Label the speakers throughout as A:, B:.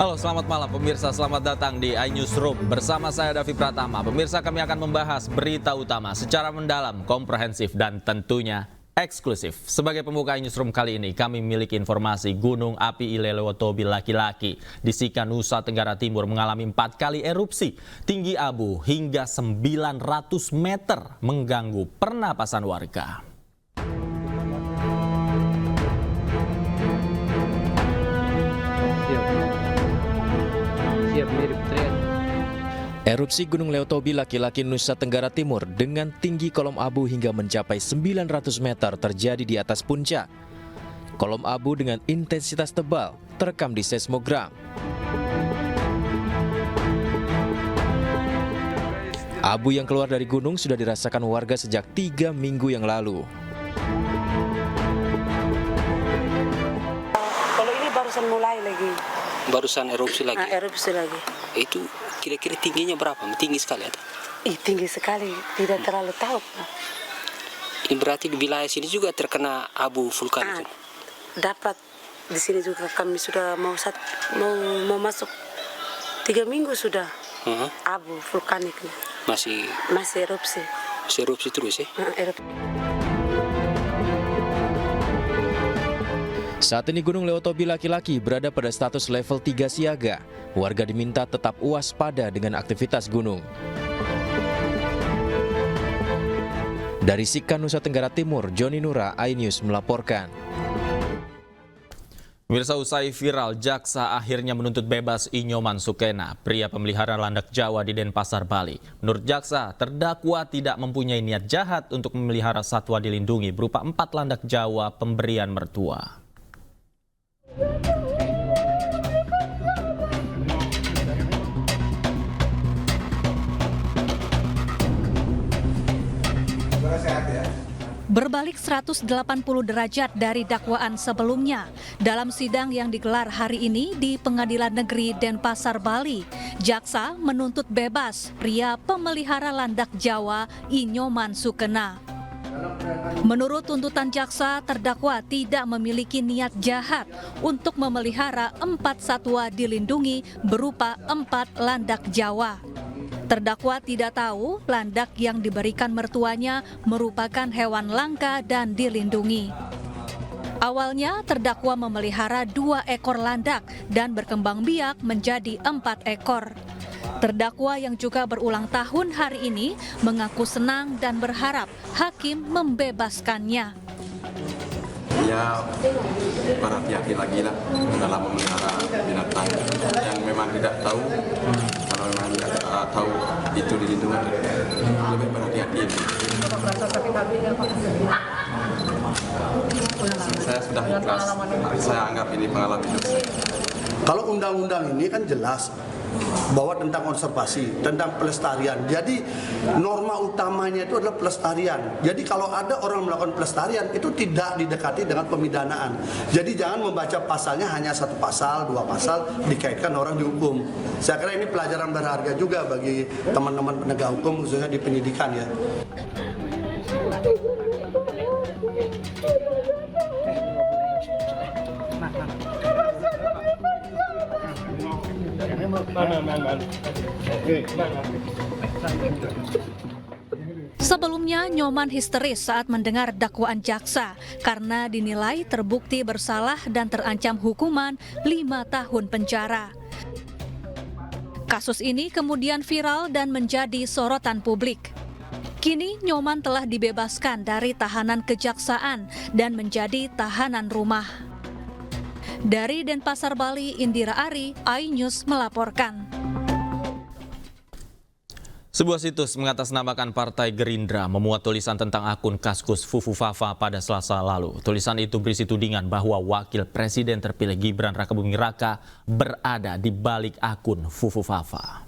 A: Halo, selamat malam pemirsa, selamat datang di iNewsroom. Bersama saya Davi Pratama. Pemirsa, kami akan membahas berita utama secara mendalam, komprehensif, dan tentunya eksklusif. Sebagai pembuka iNewsroom kali ini, kami memiliki informasi Gunung Api Ilelewotobi laki-laki di Sika, Nusa Tenggara Timur mengalami 4 kali erupsi. Tinggi abu hingga 900 meter mengganggu pernapasan warga.
B: Erupsi Gunung Lewotobi laki-laki Nusa Tenggara Timur dengan tinggi kolom abu hingga mencapai 900 meter terjadi di atas puncak. Kolom abu dengan intensitas tebal terekam di seismogram. Abu yang keluar dari gunung sudah dirasakan warga sejak 3 minggu yang lalu.
C: Kalau ini barusan mulai lagi.
D: Barusan erupsi lagi?
C: Erupsi lagi.
D: Itu kira-kira tingginya berapa? Tinggi sekali atau?
C: Tinggi sekali, tidak terlalu tahu.
D: Ini berarti di wilayah sini juga terkena abu vulkanik?
C: Dapat di sini juga kami sudah mau masuk 3 minggu sudah. Abu vulkanik
D: Masih
C: erupsi.
D: Masih erupsi terus ya?
C: Erupsi.
B: Saat ini Gunung Lewotobi laki-laki berada pada status level 3 siaga. Warga diminta tetap waspada dengan aktivitas gunung. Dari Sika, Nusa Tenggara Timur, Joni Nura, iNews melaporkan.
A: Pemirsa, usai viral, jaksa akhirnya menuntut bebas Inyoman Sukena, pria pemelihara landak Jawa di Denpasar, Bali. Menurut jaksa, terdakwa tidak mempunyai niat jahat untuk memelihara satwa dilindungi berupa 4 landak Jawa pemberian mertua.
E: Berbalik 180 derajat dari dakwaan sebelumnya, dalam sidang yang digelar hari ini di Pengadilan Negeri Denpasar, Bali, jaksa menuntut bebas pria pemelihara landak Jawa Inyoman Sukena. Menurut tuntutan jaksa, terdakwa tidak memiliki niat jahat untuk memelihara 4 satwa dilindungi berupa 4 landak Jawa. Terdakwa tidak tahu landak yang diberikan mertuanya merupakan hewan langka dan dilindungi. Awalnya terdakwa memelihara 2 ekor landak dan berkembang biak menjadi 4 ekor. Terdakwa yang juga berulang tahun hari ini mengaku senang dan berharap hakim membebaskannya.
F: Dia berhati-hati lagi lah dalam memelihara binatang yang memang tidak tahu. Kalau memang tidak tahu itu dilindungi, lebih berhati-hati. Saya sudah ikhlas, saya anggap ini pengalaman hidup saya.
G: Kalau undang-undang ini kan jelas bahwa tentang konservasi, tentang pelestarian. Jadi norma utamanya itu adalah pelestarian. Jadi kalau ada orang melakukan pelestarian itu tidak didekati dengan pemidanaan. Jadi jangan membaca pasalnya hanya 1 pasal, 2 pasal dikaitkan orang dihukum. Saya kira ini pelajaran berharga juga bagi teman-teman penegak hukum khususnya di penyidikan ya.
E: Sebelumnya, Nyoman histeris saat mendengar dakwaan jaksa karena dinilai terbukti bersalah dan terancam hukuman 5 tahun penjara. Kasus ini kemudian viral dan menjadi sorotan publik. Kini Nyoman telah dibebaskan dari tahanan kejaksaan dan menjadi tahanan rumah. Dari Denpasar, Bali, Indira Ari, iNews melaporkan.
A: Sebuah situs mengatasnamakan Partai Gerindra memuat tulisan tentang akun Kaskus Fufu Fafa pada Selasa lalu. Tulisan itu berisi tudingan bahwa Wakil Presiden terpilih Gibran Rakabuming Raka berada di balik akun Fufu Fafa.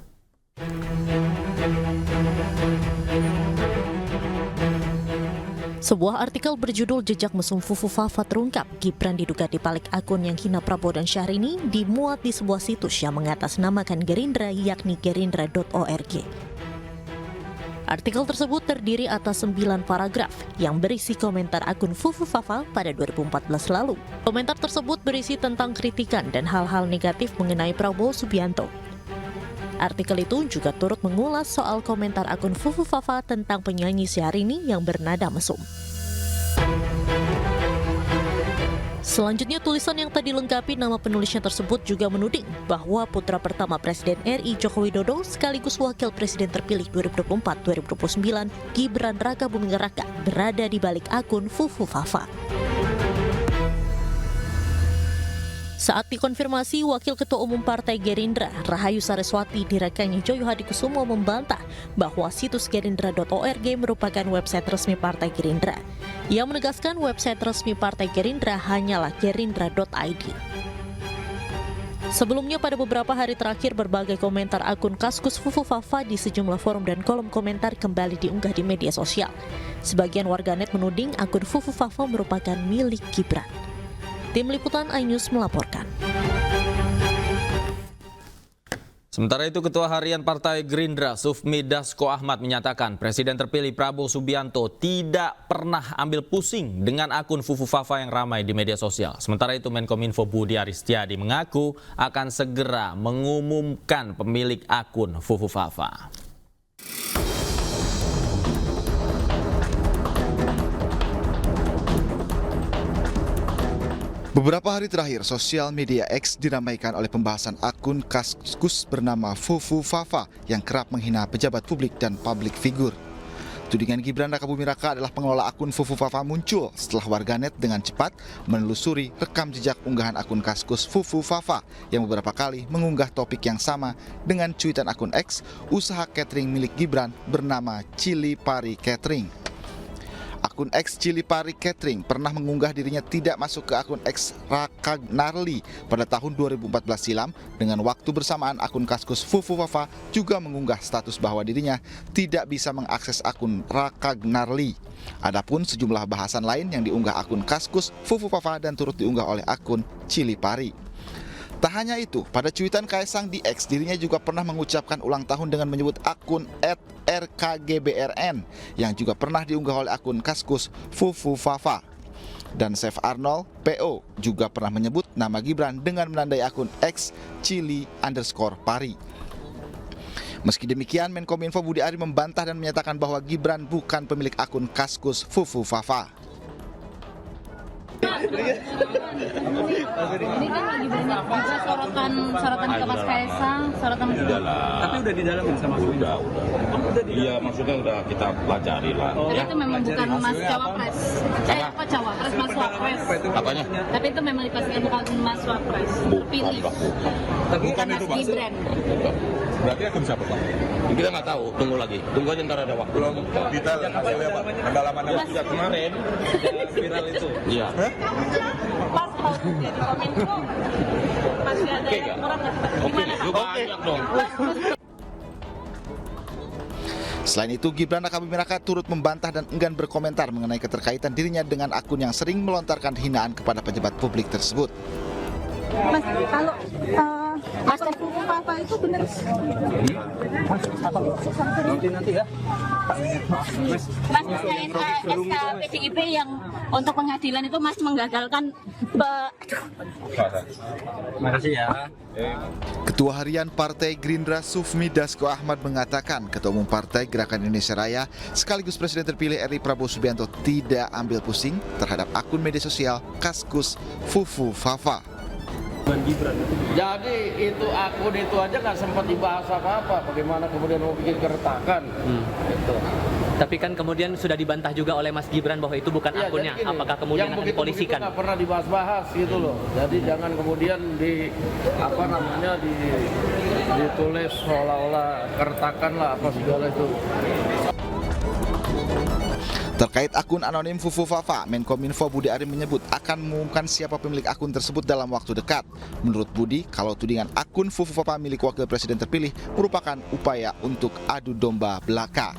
H: Sebuah artikel berjudul Jejak Mesum Fufu Fafa terungkap Gibran diduga di balik akun yang hina Prabowo dan Syahrini dimuat di sebuah situs yang mengatasnamakan Gerindra yakni gerindra.org. Artikel tersebut terdiri atas 9 paragraf yang berisi komentar akun Fufu Fafa pada 2014 lalu. Komentar tersebut berisi tentang kritikan dan hal-hal negatif mengenai Prabowo Subianto. Artikel itu juga turut mengulas soal komentar akun Fufu Fafa tentang penyanyi Syahrini yang bernada mesum. Selanjutnya, tulisan yang tadi lengkapi nama penulisnya tersebut juga menuding bahwa putra pertama Presiden RI Joko Widodo sekaligus Wakil Presiden terpilih 2024-2029 Gibran Rakabuming Raka berada di balik akun Fufu Fafa. Saat dikonfirmasi, Wakil Ketua Umum Partai Gerindra, Rahayu Saraswati di rekannya Joyo Hadikusumo membantah bahwa situs gerindra.org merupakan website resmi Partai Gerindra. Ia menegaskan website resmi Partai Gerindra hanyalah gerindra.id. Sebelumnya pada beberapa hari terakhir, berbagai komentar akun Kaskus Fufu Fafa di sejumlah forum dan kolom komentar kembali diunggah di media sosial. Sebagian warganet menuding akun Fufu Fafa merupakan milik Gibran. Tim Liputan iNews melaporkan.
A: Sementara itu, Ketua Harian Partai Gerindra Sufmi Dasko Ahmad menyatakan Presiden terpilih Prabowo Subianto tidak pernah ambil pusing dengan akun Fufu Fafa yang ramai di media sosial. Sementara itu, Menkominfo Budi Aristiadi mengaku akan segera mengumumkan pemilik akun Fufu Fafa.
I: Beberapa hari terakhir, sosial media X diramaikan oleh pembahasan akun Kaskus bernama Fufu Fafa yang kerap menghina pejabat publik dan publik figur. Tudingan Gibran Rakabuming Raka adalah pengelola akun Fufu Fafa muncul setelah warganet dengan cepat menelusuri rekam jejak unggahan akun Kaskus Fufu Fafa yang beberapa kali mengunggah topik yang sama dengan cuitan akun X usaha catering milik Gibran bernama Chili Pari Catering. Akun X Chili Pari Catering pernah mengunggah dirinya tidak masuk ke akun X Rakagnarli pada tahun 2014 silam. Dengan waktu bersamaan, akun Kaskus Fufu Fafa juga mengunggah status bahwa dirinya tidak bisa mengakses akun Rakagnarli. Adapun sejumlah bahasan lain yang diunggah akun Kaskus Fufu Fafa dan turut diunggah oleh akun Chili Pari. Tak hanya itu, pada cuitan Kaisang di X, dirinya juga pernah mengucapkan ulang tahun dengan menyebut akun @rkgbrn yang juga pernah diunggah oleh akun Kaskus Fufu Fafa. Dan Chef Arnold PO juga pernah menyebut nama Gibran dengan menandai akun X Chili_Pari. Meski demikian, Menkominfo Budi Ari membantah dan menyatakan bahwa Gibran bukan pemilik akun Kaskus Fufu Fafa.
J: Ini kan lagi banyak juga sorotan ke Mas Kaisang, sorotan di dalam. Tapi udah di dalam sama udah. Iya, maksudnya udah kita pelajari lah. Tapi itu memang bukan Mas Cawapres. Cawapres, Mas Wapres. Apanya? Tapi itu memang dipastikan bukan Mas Wapres. Terpilih. Bukan itu Mas Gibran. Berarti akan siapa Pak? Kita nggak tahu, tunggu lagi. Tunggu aja ntar ada waktu. Belum detail hasilnya Pak. Pendalamannya sejak kemarin viral itu. Iya. Pas mau jadi Kominfo masih ada yang kurang gimana Pak? Banyak dong.
I: Selain itu, Gibran Rakabuming Raka turut membantah dan enggan berkomentar mengenai keterkaitan dirinya dengan akun yang sering melontarkan hinaan kepada pejabat publik tersebut.
J: Mas, kalau Master Fufu Fafa itu benar? Nanti ya. Mas, SK PDIP yang untuk pengadilan itu Mas menggagalkan. Makasih ya.
I: Ketua Harian Partai Gerindra Sufmi Dasko Ahmad mengatakan Ketua Umum Partai Gerakan Indonesia Raya sekaligus Presiden terpilih RI Prabowo Subianto tidak ambil pusing terhadap akun media sosial Kaskus Fufu Fafa.
K: Jadi itu akun itu aja nggak sempat dibahas apa-apa. Bagaimana kemudian mau bikin keretakan? Gitu.
L: Tapi kan kemudian sudah dibantah juga oleh Mas Gibran bahwa itu bukan akunnya. Gini, apakah kemudian akan dipolisikan?
K: Nggak pernah dibahas-bahas gitu loh. Jadi jangan kemudian ditulis seolah-olah keretakan lah apa segala itu.
I: Terkait akun anonim Fufu Fafa, Menkominfo Budi Ari menyebut akan mengumumkan siapa pemilik akun tersebut dalam waktu dekat. Menurut Budi, kalau tudingan akun Fufu Fafa milik Wakil Presiden terpilih merupakan upaya untuk adu domba belaka.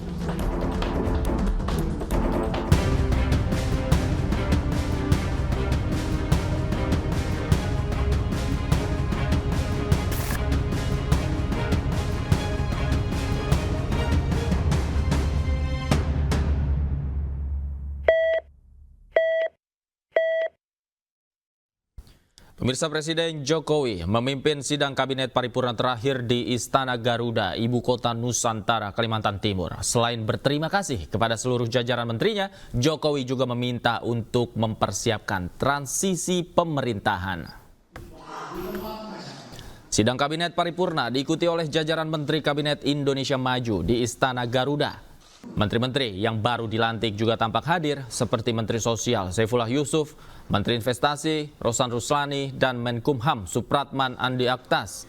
A: Pemirsa, Presiden Jokowi memimpin sidang kabinet paripurna terakhir di Istana Garuda, Ibu Kota Nusantara, Kalimantan Timur. Selain berterima kasih kepada seluruh jajaran menterinya, Jokowi juga meminta untuk mempersiapkan transisi pemerintahan. Sidang kabinet paripurna diikuti oleh jajaran Menteri Kabinet Indonesia Maju di Istana Garuda. Menteri-menteri yang baru dilantik juga tampak hadir seperti Menteri Sosial Saifullah Yusuf, Menteri Investasi Rosan Ruslani, dan Menkumham Supratman Andi Aktas.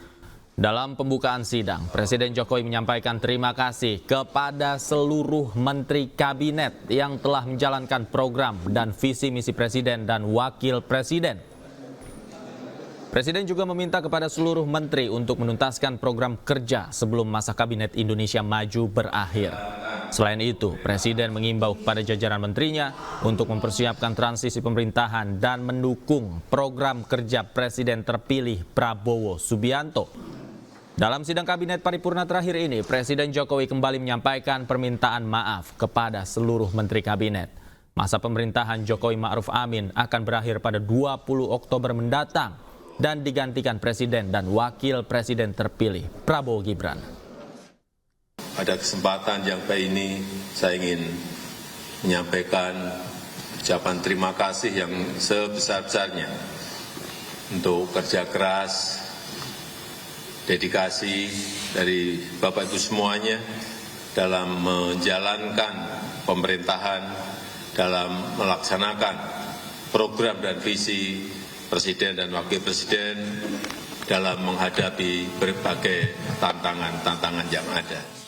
A: Dalam pembukaan sidang, Presiden Jokowi menyampaikan terima kasih kepada seluruh Menteri Kabinet yang telah menjalankan program dan visi misi Presiden dan Wakil Presiden. Presiden juga meminta kepada seluruh menteri untuk menuntaskan program kerja sebelum masa Kabinet Indonesia Maju berakhir. Selain itu, Presiden mengimbau kepada jajaran menterinya untuk mempersiapkan transisi pemerintahan dan mendukung program kerja Presiden terpilih Prabowo Subianto. Dalam sidang kabinet paripurna terakhir ini, Presiden Jokowi kembali menyampaikan permintaan maaf kepada seluruh menteri kabinet. Masa pemerintahan Jokowi Ma'ruf Amin akan berakhir pada 20 Oktober mendatang dan digantikan Presiden dan Wakil Presiden terpilih Prabowo Gibran.
M: Pada kesempatan yang baik ini, saya ingin menyampaikan ucapan terima kasih yang sebesar-besarnya untuk kerja keras, dedikasi dari Bapak Ibu semuanya dalam menjalankan pemerintahan, dalam melaksanakan program dan visi Presiden dan Wakil Presiden dalam menghadapi berbagai tantangan-tantangan yang ada.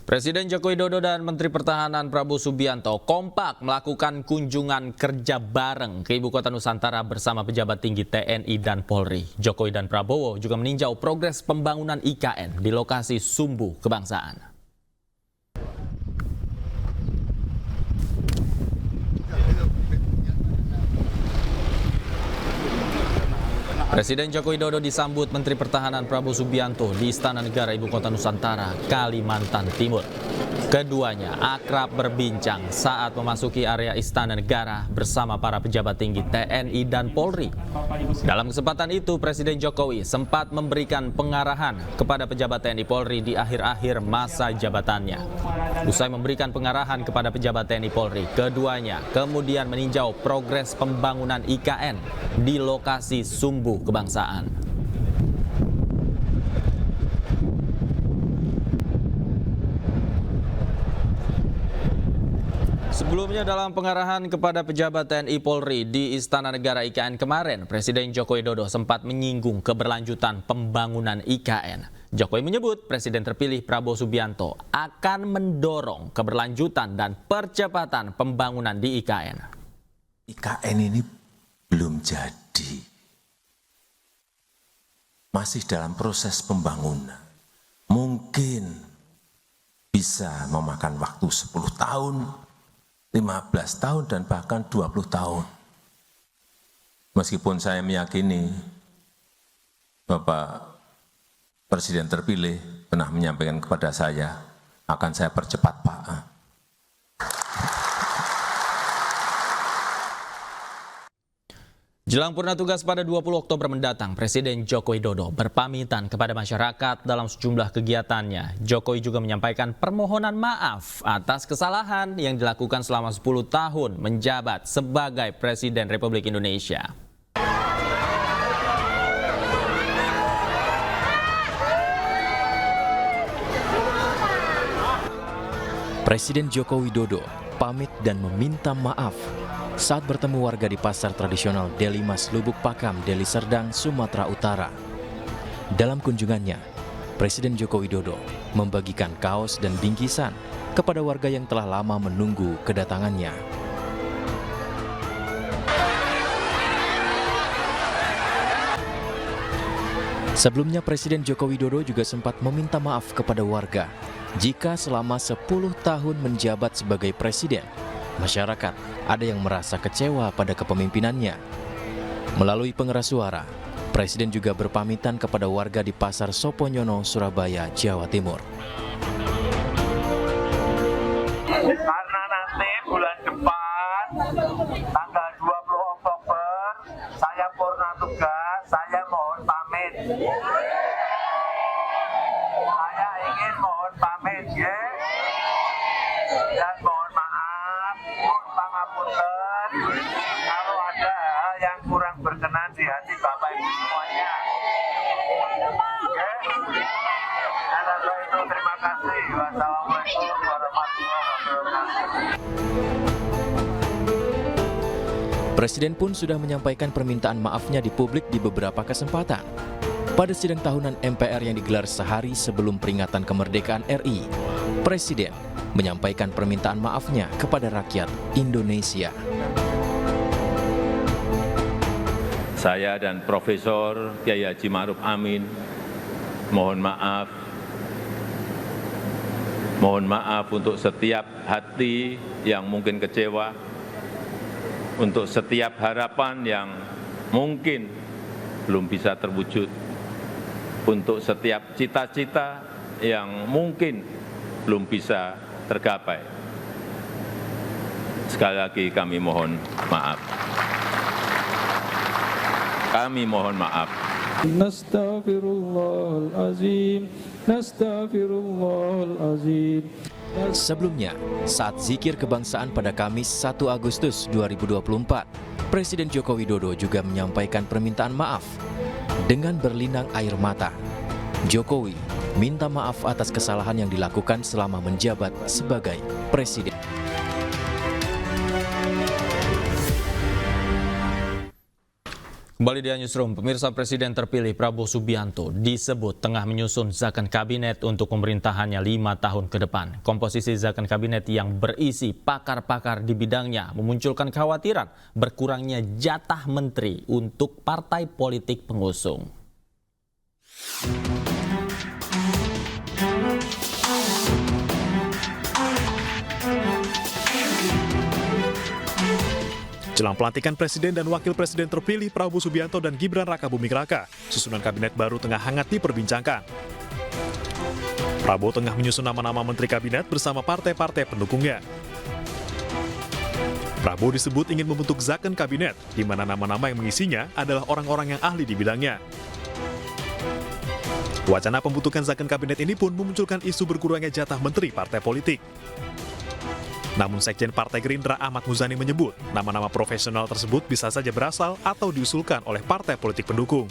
A: Presiden Joko Widodo dan Menteri Pertahanan Prabowo Subianto kompak melakukan kunjungan kerja bareng ke Ibu Kota Nusantara bersama pejabat tinggi TNI dan Polri. Jokowi dan Prabowo juga meninjau progres pembangunan IKN di lokasi Sumbu Kebangsaan. Presiden Joko Widodo disambut Menteri Pertahanan Prabowo Subianto di Istana Negara Ibu Kota Nusantara, Kalimantan Timur. Keduanya akrab berbincang saat memasuki area Istana Negara bersama para pejabat tinggi TNI dan Polri. Dalam kesempatan itu, Presiden Jokowi sempat memberikan pengarahan kepada pejabat TNI Polri di akhir-akhir masa jabatannya. Usai memberikan pengarahan kepada pejabat TNI Polri, keduanya kemudian meninjau progres pembangunan IKN di lokasi Sumbu Kebangsaan. Sebelumnya dalam pengarahan kepada pejabat TNI Polri di Istana Negara IKN kemarin, Presiden Joko Widodo sempat menyinggung keberlanjutan pembangunan IKN. Jokowi menyebut Presiden terpilih Prabowo Subianto akan mendorong keberlanjutan dan percepatan pembangunan di IKN.
N: IKN ini belum jadi. Masih dalam proses pembangunan. Mungkin bisa memakan waktu 10 tahun, 15 tahun, dan bahkan 20 tahun. Meskipun saya meyakini Bapak Presiden terpilih pernah menyampaikan kepada saya, akan saya percepat, Pak.
A: Jelang purna tugas pada 20 Oktober mendatang, Presiden Joko Widodo berpamitan kepada masyarakat dalam sejumlah kegiatannya. Jokowi juga menyampaikan permohonan maaf atas kesalahan yang dilakukan selama 10 tahun menjabat sebagai Presiden Republik Indonesia.
B: Presiden Joko Widodo pamit dan meminta maaf saat bertemu warga di pasar tradisional Deli Mas Lubuk Pakam, Deli Serdang, Sumatera Utara. Dalam kunjungannya, Presiden Joko Widodo membagikan kaos dan bingkisan kepada warga yang telah lama menunggu kedatangannya. Sebelumnya, Presiden Joko Widodo juga sempat meminta maaf kepada warga jika selama 10 tahun menjabat sebagai presiden, masyarakat ada yang merasa kecewa pada kepemimpinannya. Melalui pengeras suara, Presiden juga berpamitan kepada warga di Pasar Soponyono, Surabaya, Jawa Timur.
O: Karena nanti bulan depan, tanggal 20 Oktober, pangapunten kalau ada hal yang kurang berkenan di hati Bapak Ibu semuanya. Oke? Atas itu terima kasih. Wassalamualaikum warahmatullahi wabarakatuh.
B: Presiden pun sudah menyampaikan permintaan maafnya di publik di beberapa kesempatan. Pada sidang tahunan MPR yang digelar sehari sebelum peringatan kemerdekaan RI, Presiden menyampaikan permintaan maafnya kepada rakyat Indonesia.
N: Saya dan Profesor Kiai Haji Ma'ruf Amin mohon maaf untuk setiap hati yang mungkin kecewa, untuk setiap harapan yang mungkin belum bisa terwujud, untuk setiap cita-cita yang mungkin belum bisa tergapai. Sekali lagi kami mohon maaf. Kami mohon maaf.
P: Nastaghfirullahalazim, nastaghfirullahalazim.
B: Sebelumnya, saat zikir kebangsaan pada Kamis 1 Agustus 2024, Presiden Joko Widodo juga menyampaikan permintaan maaf. Dengan berlinang air mata, Jokowi minta maaf atas kesalahan yang dilakukan selama menjabat sebagai presiden.
A: Kembali di Newsroom, pemirsa, Presiden terpilih Prabowo Subianto disebut tengah menyusun zakon kabinet untuk pemerintahannya 5 tahun ke depan. Komposisi zakon kabinet yang berisi pakar-pakar di bidangnya memunculkan kekhawatiran berkurangnya jatah menteri untuk partai politik pengusung.
Q: Jelang pelantikan Presiden dan Wakil Presiden terpilih Prabowo Subianto dan Gibran Rakabuming Raka, susunan kabinet baru tengah hangat diperbincangkan. Prabowo tengah menyusun nama-nama menteri kabinet bersama partai-partai pendukungnya. Prabowo disebut ingin membentuk zakon kabinet, di mana nama-nama yang mengisinya adalah orang-orang yang ahli di bidangnya. Wacana pembentukan zakon kabinet ini pun memunculkan isu berkurangnya jatah menteri partai politik. Namun Sekjen Partai Gerindra Ahmad Muzani menyebut nama-nama profesional tersebut bisa saja berasal atau diusulkan oleh partai politik pendukung.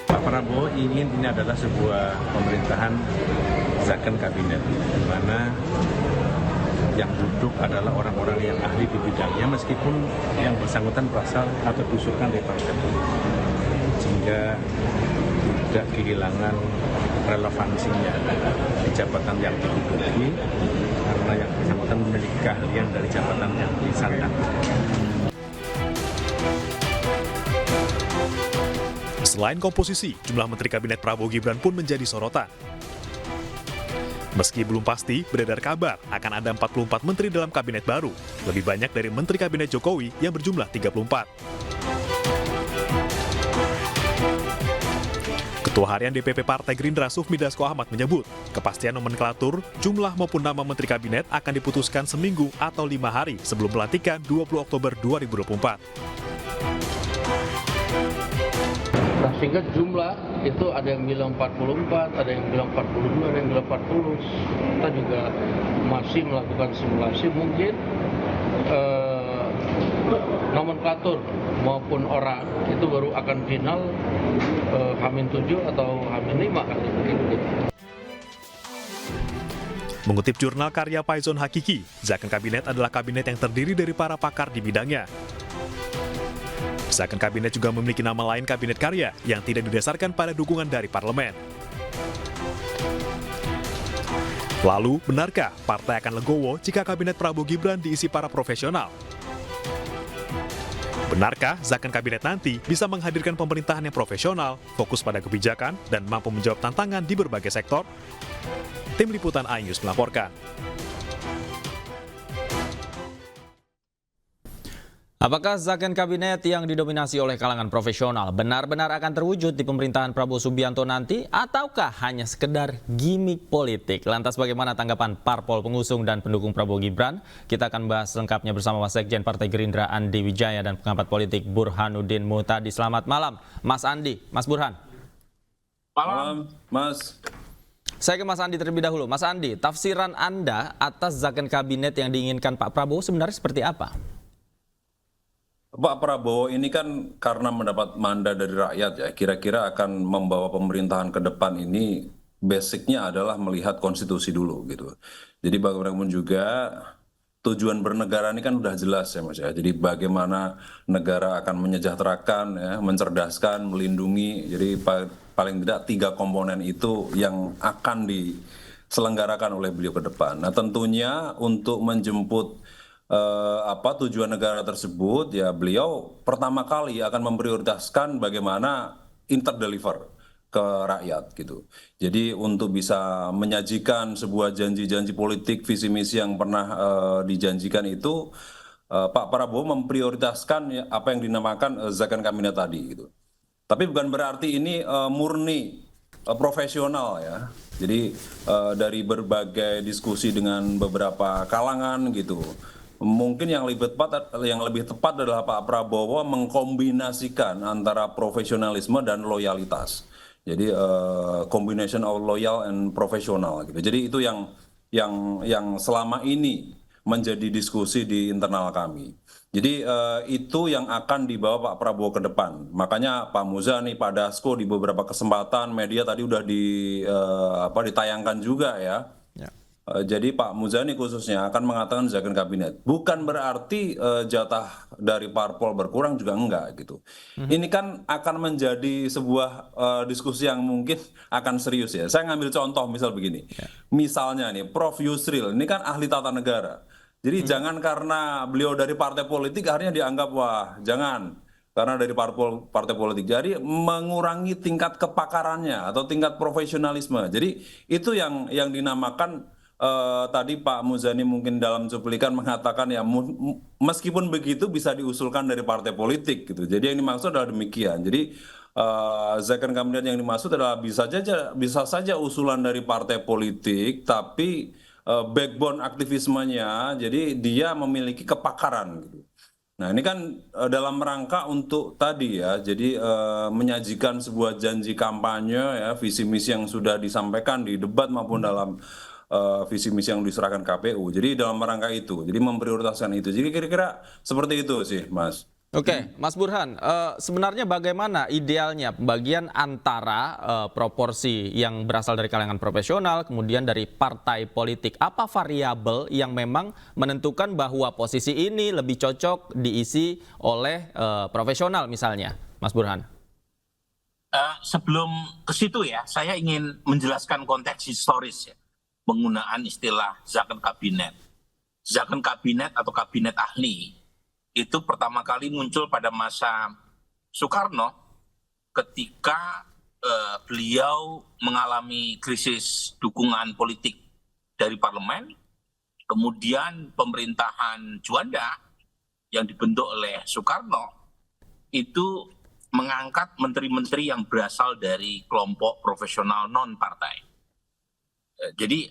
R: Pak Prabowo ingin ini adalah sebuah pemerintahan zakon kabinet, di mana yang duduk adalah orang-orang yang ahli di bidangnya, meskipun yang bersangkutan berasal atau diusulkan dari partai politik, sehingga tidak kehilangan relevansinya di jabatan yang diduduki, karena yang bersangkutan memiliki keahlian dari jabatan yang disandang.
Q: Selain komposisi, jumlah menteri kabinet Prabowo Gibran pun menjadi sorotan. Meski belum pasti, beredar kabar akan ada 44 menteri dalam kabinet baru, lebih banyak dari menteri kabinet Jokowi yang berjumlah 34. Ketua Harian DPP Partai Gerindra Sufmi Dasko Ahmad menyebut, kepastian nomenklatur, jumlah maupun nama menteri kabinet akan diputuskan seminggu atau 5 hari sebelum pelantikan 20 Oktober 2024.
K: Nah, sehingga jumlah itu ada yang bilang 44, ada yang bilang 42, ada yang bilang 40. Kita juga masih melakukan simulasi, mungkin nomenklatur maupun orang itu baru akan final H-7 atau H-5 kali begitu.
Q: Mengutip jurnal karya Faizon Hakiki, zakon kabinet adalah kabinet yang terdiri dari para pakar di bidangnya. Zakon kabinet juga memiliki nama lain kabinet karya yang tidak didasarkan pada dukungan dari parlemen. Lalu, benarkah partai akan legowo jika kabinet Prabowo Gibran diisi para profesional? Benarkah zakon kabinet nanti bisa menghadirkan pemerintahan yang profesional, fokus pada kebijakan, dan mampu menjawab tantangan di berbagai sektor? Tim Liputan iNews melaporkan.
A: Apakah zakon kabinet yang didominasi oleh kalangan profesional benar-benar akan terwujud di pemerintahan Prabowo Subianto nanti, ataukah hanya sekedar gimik politik? Lantas bagaimana tanggapan parpol pengusung dan pendukung Prabowo Gibran? Kita akan bahas lengkapnya bersama Wasekjen Partai Gerindra Andi Wijaya dan pengamat politik Burhanuddin Muhtadi. Selamat malam, Mas Andi, Mas Burhan.
S: Malam, Mas.
A: Saya ke Mas Andi terlebih dahulu. Mas Andi, tafsiran Anda atas zakon kabinet yang diinginkan Pak Prabowo sebenarnya seperti apa?
S: Pak Prabowo ini kan karena mendapat mandat dari rakyat ya, kira-kira akan membawa pemerintahan ke depan ini basicnya adalah melihat konstitusi dulu gitu. Jadi bagaimanapun juga tujuan bernegara ini kan udah jelas ya Mas ya. Jadi bagaimana negara akan menyejahterakan, ya, mencerdaskan, melindungi. Jadi paling tidak 3 komponen itu yang akan diselenggarakan oleh beliau ke depan. Nah tentunya untuk menjemput tujuan negara tersebut ya beliau pertama kali akan memprioritaskan bagaimana interdeliver ke rakyat gitu. Jadi untuk bisa menyajikan sebuah janji-janji politik visi misi yang pernah dijanjikan itu Pak Prabowo memprioritaskan ya, apa yang dinamakan zakon kabinet tadi gitu. Tapi bukan berarti ini murni profesional ya. Jadi dari berbagai diskusi dengan beberapa kalangan gitu. Mungkin yang lebih tepat adalah Pak Prabowo mengkombinasikan antara profesionalisme dan loyalitas. Jadi combination of loyal and profesional gitu. Jadi itu yang selama ini menjadi diskusi di internal kami. Jadi itu yang akan dibawa Pak Prabowo ke depan. Makanya Pak Muzani, Pak Dasko di beberapa kesempatan media tadi udah ditayangkan juga ya. Jadi Pak Muzani khususnya akan mengatakan zakon kabinet. Bukan berarti jatah dari parpol berkurang juga enggak gitu. Ini kan akan menjadi sebuah diskusi yang mungkin akan serius ya. Saya ngambil contoh misal begini. Misalnya nih Prof Yusril ini kan ahli tata negara. Jadi jangan karena beliau dari partai politik akhirnya dianggap wah jangan. Karena dari partai politik. Jadi mengurangi tingkat kepakarannya atau tingkat profesionalisme. Jadi itu yang dinamakan tadi Pak Muzani mungkin dalam cuplikan mengatakan ya meskipun begitu bisa diusulkan dari partai politik gitu. Jadi yang dimaksud adalah demikian. Jadi zakon kabinet yang dimaksud adalah bisa saja usulan dari partai politik tapi backbone aktivismenya jadi dia memiliki kepakaran gitu. Nah ini kan dalam rangka untuk tadi ya jadi menyajikan sebuah janji kampanye ya visi misi yang sudah disampaikan di debat maupun dalam visi misi yang diserahkan KPU. Jadi dalam rangka itu, jadi memprioritaskan itu. Jadi kira-kira seperti itu sih, Mas.
A: Oke, Mas Burhan, sebenarnya bagaimana idealnya pembagian antara proporsi yang berasal dari kalangan profesional, kemudian dari partai politik? Apa variabel yang memang menentukan bahwa posisi ini lebih cocok diisi oleh profesional misalnya, Mas Burhan?
T: Sebelum ke situ ya, saya ingin menjelaskan konteks historis ya. Penggunaan istilah zakon kabinet. Zakon kabinet atau kabinet ahli itu pertama kali muncul pada masa Soekarno ketika beliau mengalami krisis dukungan politik dari parlemen, kemudian pemerintahan Juanda yang dibentuk oleh Soekarno itu mengangkat menteri-menteri yang berasal dari kelompok profesional non-partai. Jadi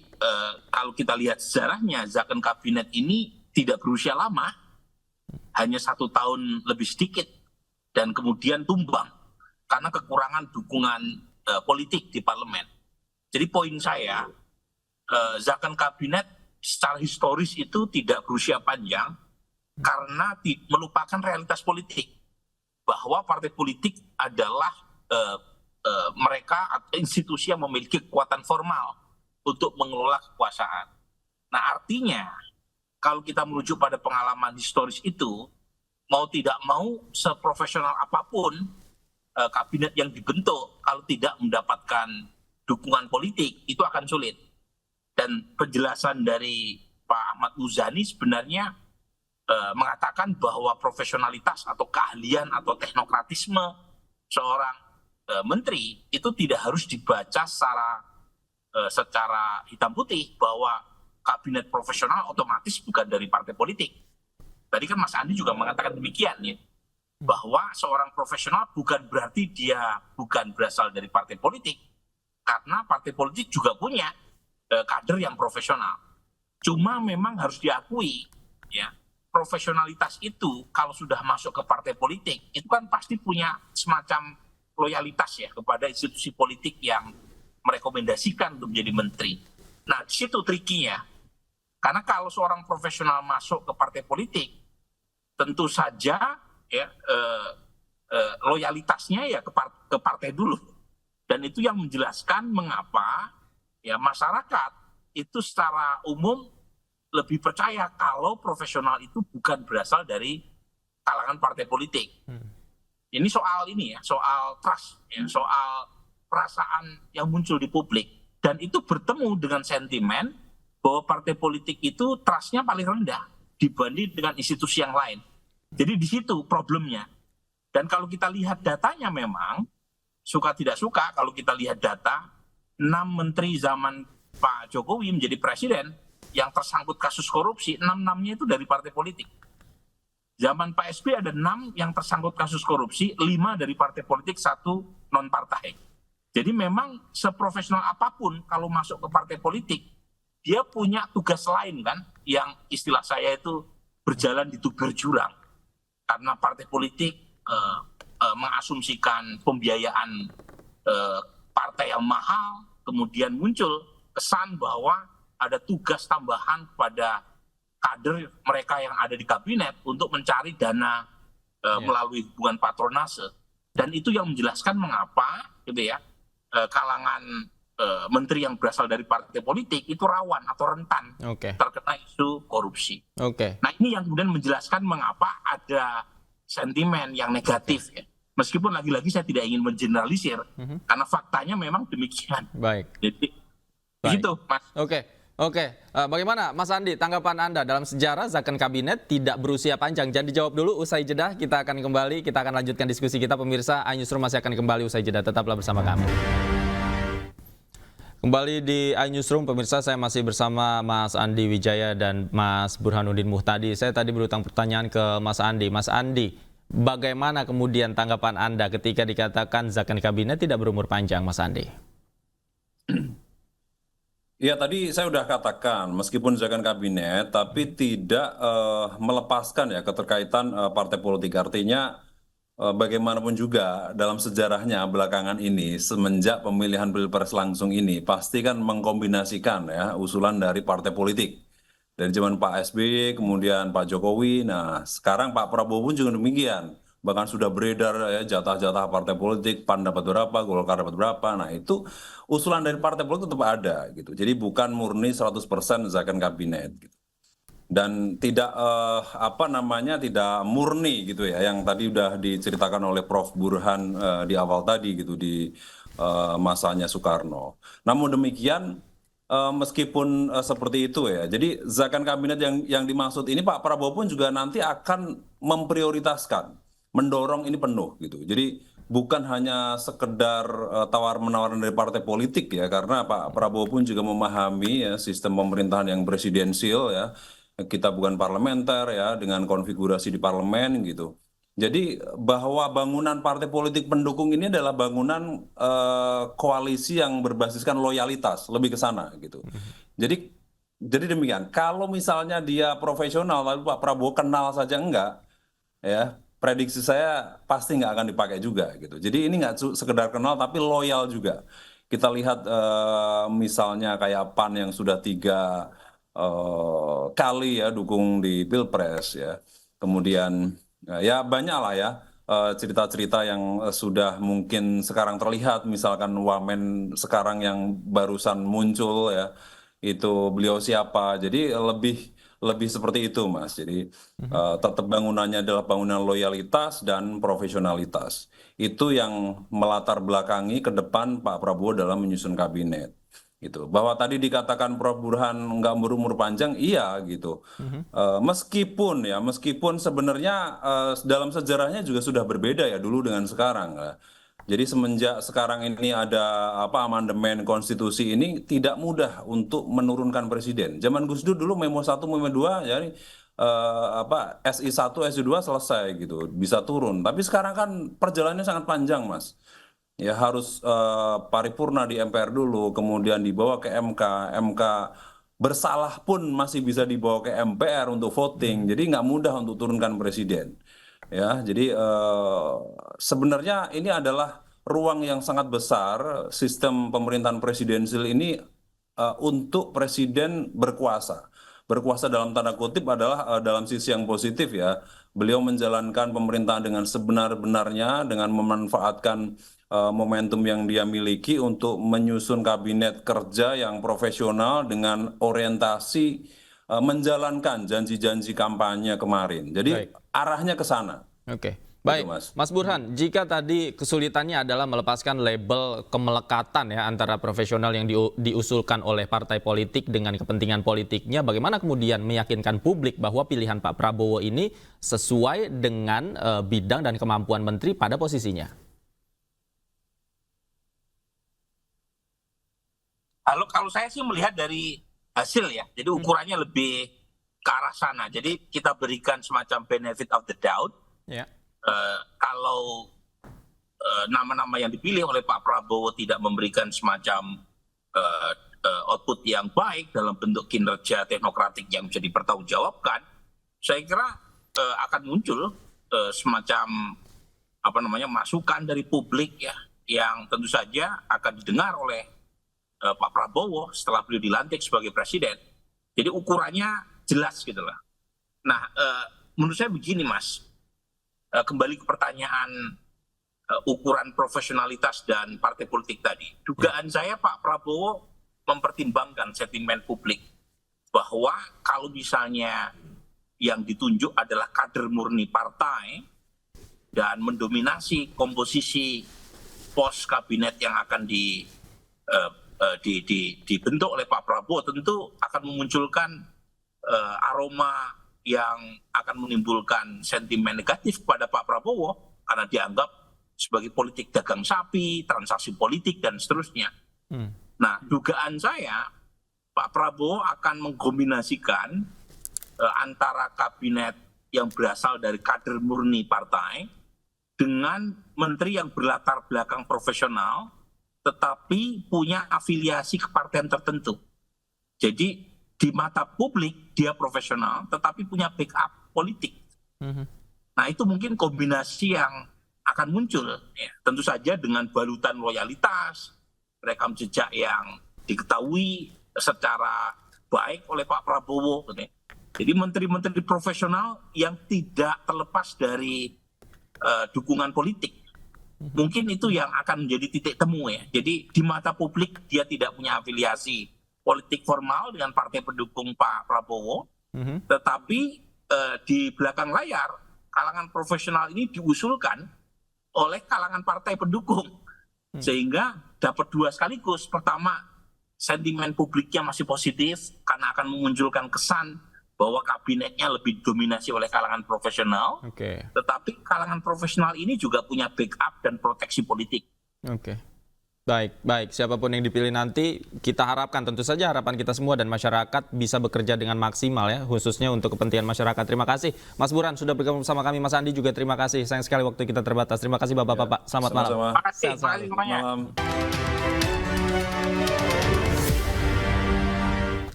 T: kalau kita lihat sejarahnya, zakon kabinet ini tidak berusia lama, hanya 1 tahun lebih sedikit, dan kemudian tumbang karena kekurangan dukungan politik di parlemen. Jadi poin saya, zakon kabinet secara historis itu tidak berusia panjang karena melupakan realitas politik, bahwa partai politik adalah mereka atau institusi yang memiliki kekuatan formal untuk mengelola kekuasaan. Nah artinya kalau kita merujuk pada pengalaman historis itu, mau tidak mau seprofesional apapun kabinet yang dibentuk kalau tidak mendapatkan dukungan politik itu akan sulit. Dan penjelasan dari Pak Ahmad Muzani sebenarnya mengatakan bahwa profesionalitas atau keahlian atau teknokratisme seorang menteri itu tidak harus dibaca secara hitam putih bahwa kabinet profesional otomatis bukan dari partai politik. Tadi kan Mas Andi juga mengatakan demikian ya, bahwa seorang profesional bukan berarti dia bukan berasal dari partai politik, karena partai politik juga punya kader yang profesional. Cuma memang harus diakui ya, profesionalitas itu kalau sudah masuk ke partai politik itu kan pasti punya semacam loyalitas ya kepada institusi politik yang merekomendasikan untuk menjadi menteri. Nah, di situ trikinya. Karena kalau seorang profesional masuk ke partai politik, tentu saja ya loyalitasnya ya ke partai dulu. Dan itu yang menjelaskan mengapa ya masyarakat itu secara umum lebih percaya kalau profesional itu bukan berasal dari kalangan partai politik. Ini soal ini ya, soal trust, ya, soal perasaan yang muncul di publik. Dan itu bertemu dengan sentimen bahwa partai politik itu trustnya paling rendah dibanding dengan institusi yang lain. Jadi di situ problemnya. Dan kalau kita lihat datanya memang, suka tidak suka kalau kita lihat data, 6 menteri zaman Pak Jokowi menjadi presiden yang tersangkut kasus korupsi, 6-6-nya itu dari partai politik. Zaman Pak SBY ada 6 yang tersangkut kasus korupsi, 5 dari partai politik, 1 non-partai. Jadi memang seprofesional apapun kalau masuk ke partai politik, dia punya tugas lain kan, yang istilah saya itu berjalan di tubir jurang. Karena partai politik mengasumsikan pembiayaan partai yang mahal, kemudian muncul kesan bahwa ada tugas tambahan pada kader mereka yang ada di kabinet untuk mencari dana melalui hubungan patronase. Dan itu yang menjelaskan mengapa gitu ya kalangan menteri yang berasal dari partai politik itu rawan atau rentan terkena isu korupsi. Nah ini yang kemudian menjelaskan mengapa ada sentimen yang negatif ya. Meskipun lagi-lagi saya tidak ingin mengeneralisir karena faktanya memang demikian. Jadi begitu Mas.
A: Bagaimana Mas Andi, tanggapan Anda dalam sejarah zakon kabinet tidak berusia panjang? Jangan dijawab dulu, usai jeda kita akan kembali, kita akan lanjutkan diskusi kita. Pemirsa, iNewsroom masih akan kembali usai jeda, tetaplah bersama kami. Kembali di iNewsroom, pemirsa, saya masih bersama Mas Andi Wijaya dan Mas Burhanuddin Muhtadi. Saya tadi berutang pertanyaan ke Mas Andi. Mas Andi, bagaimana kemudian tanggapan Anda ketika dikatakan zakon kabinet tidak berumur panjang, Mas Andi?
S: Ya tadi saya sudah katakan meskipun zakon kabinet tapi tidak melepaskan ya keterkaitan partai politik. Artinya bagaimanapun juga dalam sejarahnya belakangan ini semenjak pemilihan pilpres langsung ini pasti kan mengkombinasikan ya usulan dari partai politik. Dari zaman Pak SBY kemudian Pak Jokowi, nah sekarang Pak Prabowo pun juga demikian. Bahkan sudah beredar ya jatah-jatah partai politik, PAN dapat berapa, Golkar dapat berapa. Nah itu usulan dari partai politik tetap ada gitu. Jadi bukan murni 100% zakon kabinet gitu. Dan tidak tidak murni gitu ya yang tadi udah diceritakan oleh Prof Burhan di awal tadi gitu di masanya Soekarno. Namun demikian meskipun seperti itu ya. Jadi zakon kabinet yang dimaksud ini Pak Prabowo pun juga nanti akan memprioritaskan, mendorong ini penuh gitu. Jadi bukan hanya sekedar tawar-menawar dari partai politik ya, karena Pak Prabowo pun juga memahami ya sistem pemerintahan yang presidensial ya. Kita bukan parlementer ya, dengan konfigurasi di parlemen gitu. Jadi bahwa bangunan partai politik pendukung ini adalah bangunan koalisi yang berbasiskan loyalitas, lebih ke sana gitu. Jadi demikian. Kalau misalnya dia profesional lalu Pak Prabowo kenal saja enggak, ya prediksi saya pasti nggak akan dipakai juga gitu. Jadi ini nggak sekedar kenal tapi loyal juga. Kita lihat misalnya kayak PAN yang sudah 3 kali ya dukung di Pilpres ya. Kemudian ya banyak lah ya cerita-cerita yang sudah mungkin sekarang terlihat, misalkan wamen sekarang yang barusan muncul ya, itu beliau siapa. Jadi lebih seperti itu Mas. Jadi tetap bangunannya adalah bangunan loyalitas dan profesionalitas. Itu yang melatar belakangi ke depan Pak Prabowo dalam menyusun kabinet. Gitu. Bahwa tadi dikatakan Prof Burhan nggak berumur panjang, iya gitu. Meskipun sebenarnya dalam sejarahnya juga sudah berbeda ya dulu dengan sekarang. Jadi semenjak sekarang ini ada amandemen konstitusi ini tidak mudah untuk menurunkan presiden. Zaman Gus Dur dulu Memo 1, Memo 2 jadi SI 1, SI 2 selesai gitu, bisa turun. Tapi sekarang kan perjalanannya sangat panjang, Mas. Ya harus paripurna di MPR dulu, kemudian dibawa ke MK, MK bersalah pun masih bisa dibawa ke MPR untuk voting. Jadi nggak mudah untuk turunkan presiden. Ya, jadi sebenarnya ini adalah ruang yang sangat besar sistem pemerintahan presidensial ini untuk presiden berkuasa. Berkuasa dalam tanda kutip adalah dalam sisi yang positif ya. Beliau menjalankan pemerintahan dengan sebenar-benarnya dengan memanfaatkan momentum yang dia miliki untuk menyusun kabinet kerja yang profesional dengan orientasi menjalankan janji-janji kampanye kemarin. Jadi arahnya ke sana.
A: Oke. Baik, Mas Burhan, jika tadi kesulitannya adalah melepaskan label kemelekatan ya antara profesional yang diusulkan oleh partai politik dengan kepentingan politiknya, bagaimana kemudian meyakinkan publik bahwa pilihan Pak Prabowo ini sesuai dengan bidang dan kemampuan menteri pada posisinya?
T: Kalau saya sih melihat dari hasil ya, jadi ukurannya lebih ke arah sana. Jadi kita berikan semacam benefit of the doubt.
A: Ya.
T: Kalau nama-nama yang dipilih oleh Pak Prabowo tidak memberikan semacam output yang baik dalam bentuk kinerja teknokratik yang bisa dipertanggungjawabkan, saya kira akan muncul semacam masukan dari publik ya, yang tentu saja akan didengar oleh Pak Prabowo setelah beliau dilantik sebagai presiden. Jadi ukurannya jelas gitu lah. Nah, menurut saya begini Mas. Kembali ke pertanyaan ukuran profesionalitas dan partai politik tadi. Dugaan saya Pak Prabowo mempertimbangkan sentimen publik bahwa kalau misalnya yang ditunjuk adalah kader murni partai dan mendominasi komposisi pos kabinet yang akan dibentuk oleh Pak Prabowo, tentu akan memunculkan aroma yang akan menimbulkan sentimen negatif kepada Pak Prabowo karena dianggap sebagai politik dagang sapi, transaksi politik, dan seterusnya. Nah, dugaan saya Pak Prabowo akan mengkombinasikan antara kabinet yang berasal dari kader murni partai dengan menteri yang berlatar belakang profesional tetapi punya afiliasi ke partai tertentu. Jadi di mata publik dia profesional tetapi punya backup politik. Nah, itu mungkin kombinasi yang akan muncul ya. Tentu saja dengan balutan loyalitas, rekam jejak yang diketahui secara baik oleh Pak Prabowo. Jadi menteri-menteri profesional yang tidak terlepas dari dukungan politik. Mungkin itu yang akan menjadi titik temu ya. Jadi di mata publik dia tidak punya afiliasi politik formal dengan partai pendukung Pak Prabowo, tetapi di belakang layar kalangan profesional ini diusulkan oleh kalangan partai pendukung, sehingga dapat dua sekaligus. Pertama, sentimen publiknya masih positif karena akan memunculkan kesan bahwa kabinetnya lebih dominasi oleh kalangan profesional, tetapi kalangan profesional ini juga punya backup dan proteksi politik.
A: Baik, siapapun yang dipilih nanti, kita harapkan tentu saja harapan kita semua dan masyarakat bisa bekerja dengan maksimal ya, khususnya untuk kepentingan masyarakat. Terima kasih Mas Burhan sudah bergabung bersama kami. Mas Andi juga terima kasih. Sayang sekali waktu kita terbatas. Terima kasih Bapak-bapak. Selamat malam.
T: Terima kasih semuanya.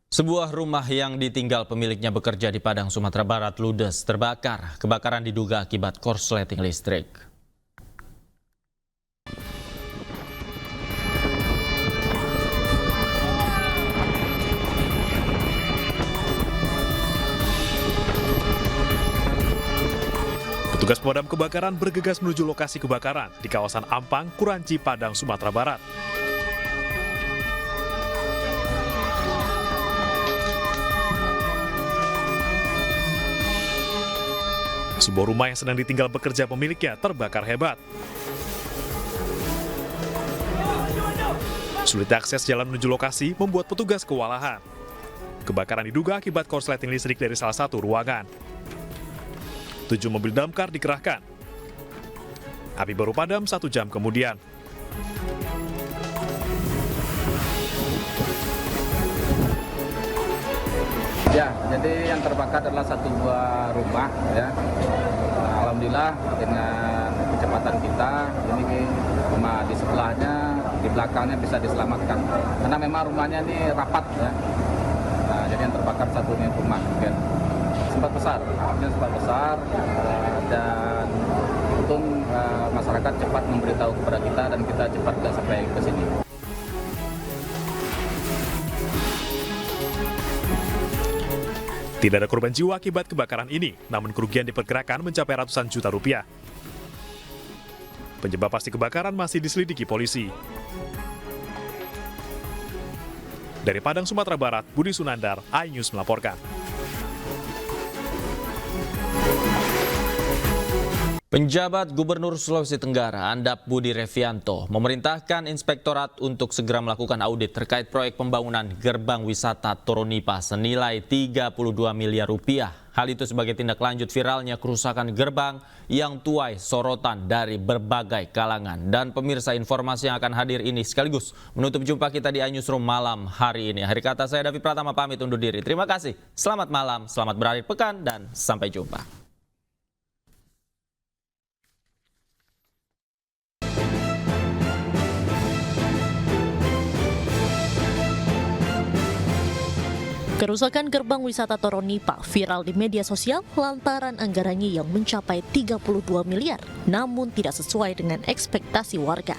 A: Sebuah rumah yang ditinggal pemiliknya bekerja di Padang, Sumatera Barat ludes terbakar. Kebakaran diduga akibat korsleting listrik.
Q: Petugas pemadam kebakaran bergegas menuju lokasi kebakaran di kawasan Ampang, Kuranci, Padang, Sumatera Barat. Sebuah rumah yang sedang ditinggal bekerja pemiliknya terbakar hebat. Sulit akses jalan menuju lokasi membuat petugas kewalahan. Kebakaran diduga akibat korsleting listrik dari salah satu ruangan. 7 mobil damkar dikerahkan. Api baru padam 1 jam kemudian.
U: Ya, jadi yang terbakar adalah satu buah rumah ya. Alhamdulillah dengan kecepatan kita ini rumah di sebelahnya, di belakangnya bisa diselamatkan. Karena memang rumahnya ini rapat ya. Nah, jadi yang terbakar satu unit rumah. Sempat besar, apinya sempat besar dan untung masyarakat cepat memberitahu kepada kita dan kita cepat sampai ke sini.
Q: Tidak ada korban jiwa akibat kebakaran ini, namun kerugian diperkirakan mencapai ratusan juta rupiah. Penyebab pasti kebakaran masih diselidiki polisi. Dari Padang, Sumatera Barat, Budi Sunandar, iNews melaporkan.
A: Penjabat Gubernur Sulawesi Tenggara, Andap Budi Revianto, memerintahkan Inspektorat untuk segera melakukan audit terkait proyek pembangunan gerbang wisata Toronipa senilai 32 miliar rupiah. Hal itu sebagai tindak lanjut viralnya kerusakan gerbang yang tuai sorotan dari berbagai kalangan. Dan pemirsa, informasi yang akan hadir ini sekaligus menutup jumpa kita di iNewsroom malam hari ini. Akhir kata saya Davi Pratama pamit undur diri. Terima kasih, selamat malam, selamat berakhir pekan, dan sampai jumpa.
H: Kerusakan gerbang wisata Toronipa viral di media sosial lantaran anggarannya yang mencapai 32 miliar, namun tidak sesuai dengan ekspektasi warga.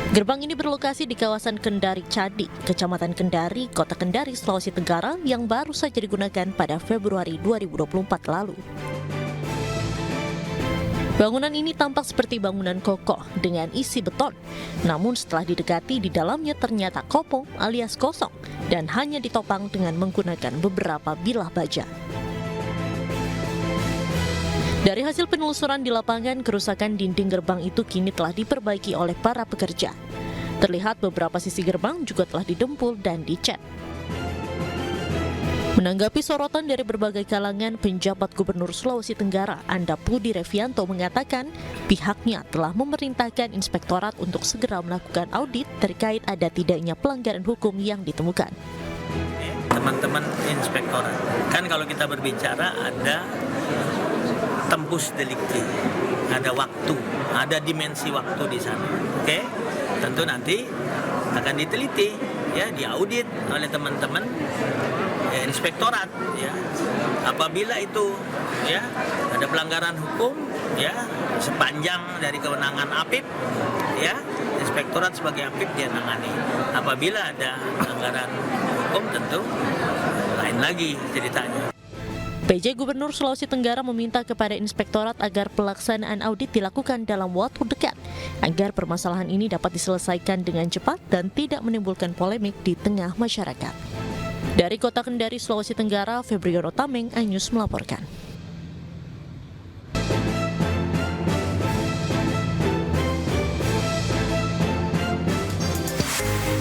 H: Gerbang ini berlokasi di kawasan Kendari Cadi, Kecamatan Kendari, Kota Kendari, Sulawesi Tenggara yang baru saja digunakan pada Februari 2024 lalu. Bangunan ini tampak seperti bangunan kokoh dengan isi beton, namun setelah didekati di dalamnya ternyata kopong alias kosong dan hanya ditopang dengan menggunakan beberapa bilah baja. Dari hasil penelusuran di lapangan, kerusakan dinding gerbang itu kini telah diperbaiki oleh para pekerja. Terlihat beberapa sisi gerbang juga telah didempul dan dicat. Menanggapi sorotan dari berbagai kalangan, penjabat Gubernur Sulawesi Tenggara, Andap Budi Revianto, mengatakan pihaknya telah memerintahkan Inspektorat untuk segera melakukan audit terkait ada tidaknya pelanggaran hukum yang ditemukan.
D: Teman-teman Inspektorat, kan kalau kita berbicara ada tempus delicti, ada waktu, ada dimensi waktu di sana. Oke? Tentu nanti akan diteliti, ya, diaudit oleh teman-teman Inspektorat, ya. Apabila itu, ya, ada pelanggaran hukum, ya, sepanjang dari kewenangan APIP, ya, Inspektorat sebagai APIP dia nangani. Apabila ada pelanggaran hukum, tentu lain lagi ceritanya.
H: PJ Gubernur Sulawesi Tenggara meminta kepada Inspektorat agar pelaksanaan audit dilakukan dalam waktu dekat agar permasalahan ini dapat diselesaikan dengan cepat dan tidak menimbulkan polemik di tengah masyarakat. Dari Kota Kendari, Sulawesi Tenggara, Febriano Tameng, iNews melaporkan.